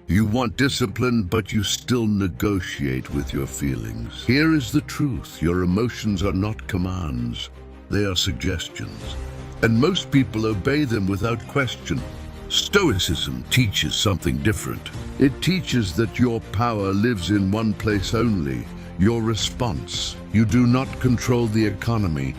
You want discipline, but you still negotiate with your feelings. Here is the truth. Your emotions are not commands. They are suggestions. And most people obey them without question. Stoicism teaches something different. It teaches that your power lives in one place only, your response. You do not control the economy,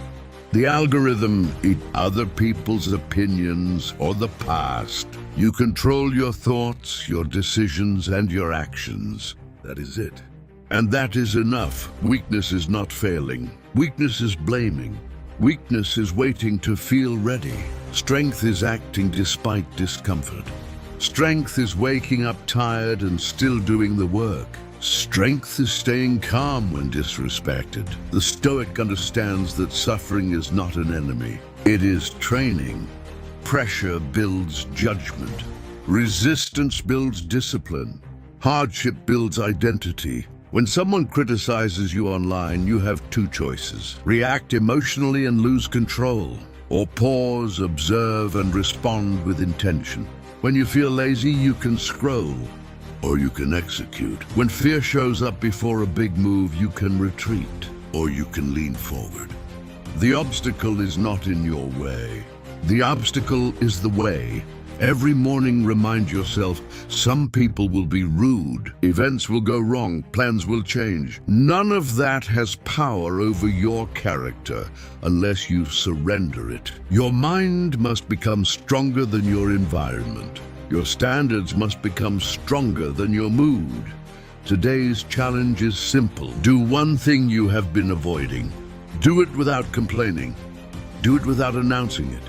the algorithm, other people's opinions, or the past. You control your thoughts, your decisions, and your actions. That is it. And that is enough. Weakness is not failing. Weakness is blaming. Weakness is waiting to feel ready. Strength is acting despite discomfort. Strength is waking up tired and still doing the work. Strength is staying calm when disrespected. The Stoic understands that suffering is not an enemy. It is training. Pressure builds judgment. Resistance builds discipline. Hardship builds identity. When someone criticizes you online, you have two choices. React emotionally and lose control, or pause, observe, and respond with intention. When you feel lazy, you can scroll, or you can execute. When fear shows up before a big move, you can retreat, or you can lean forward. The obstacle is not in your way. The obstacle is the way. Every morning, remind yourself, some people will be rude, events will go wrong, plans will change. None of that has power over your character unless you surrender it. Your mind must become stronger than your environment. Your standards must become stronger than your mood. Today's challenge is simple. Do one thing you have been avoiding. Do it without complaining. Do it without announcing it.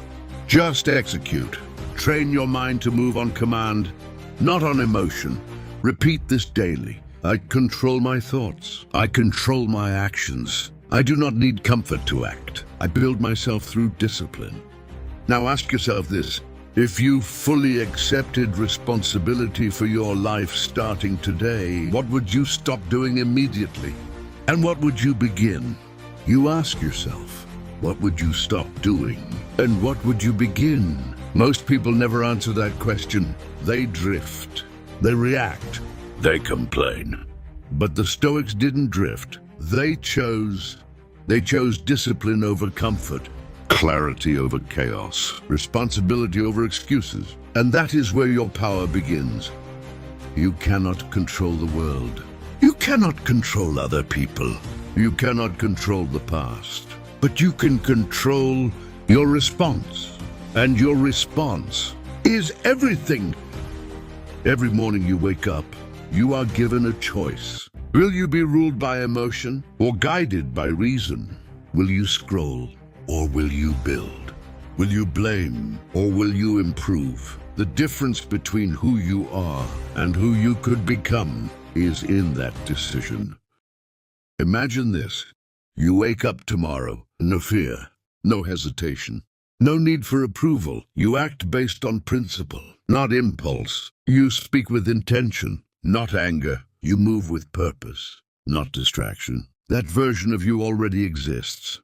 Just execute. Train your mind to move on command, not on emotion. Repeat this daily. I control my thoughts. I control my actions. I do not need comfort to act. I build myself through discipline. Now ask yourself this. If you fully accepted responsibility for your life starting today, what would you stop doing immediately? And what would you begin? You ask yourself, what would you stop doing? And what would you begin? Most people never answer that question. They drift. They react. They complain. But the Stoics didn't drift. They chose discipline over comfort, clarity over chaos, responsibility over excuses. And that is where your power begins. You cannot control the world. You cannot control other people. You cannot control the past. But you can control your response. And your response is everything. Every morning you wake up, you are given a choice. Will you be ruled by emotion or guided by reason? Will you scroll or will you build? Will you blame or will you improve? The difference between who you are and who you could become is in that decision. Imagine this. You wake up tomorrow, no fear, no hesitation. No need for approval. You act based on principle, not impulse. You speak with intention, not anger. You move with purpose, not distraction. That version of you already exists.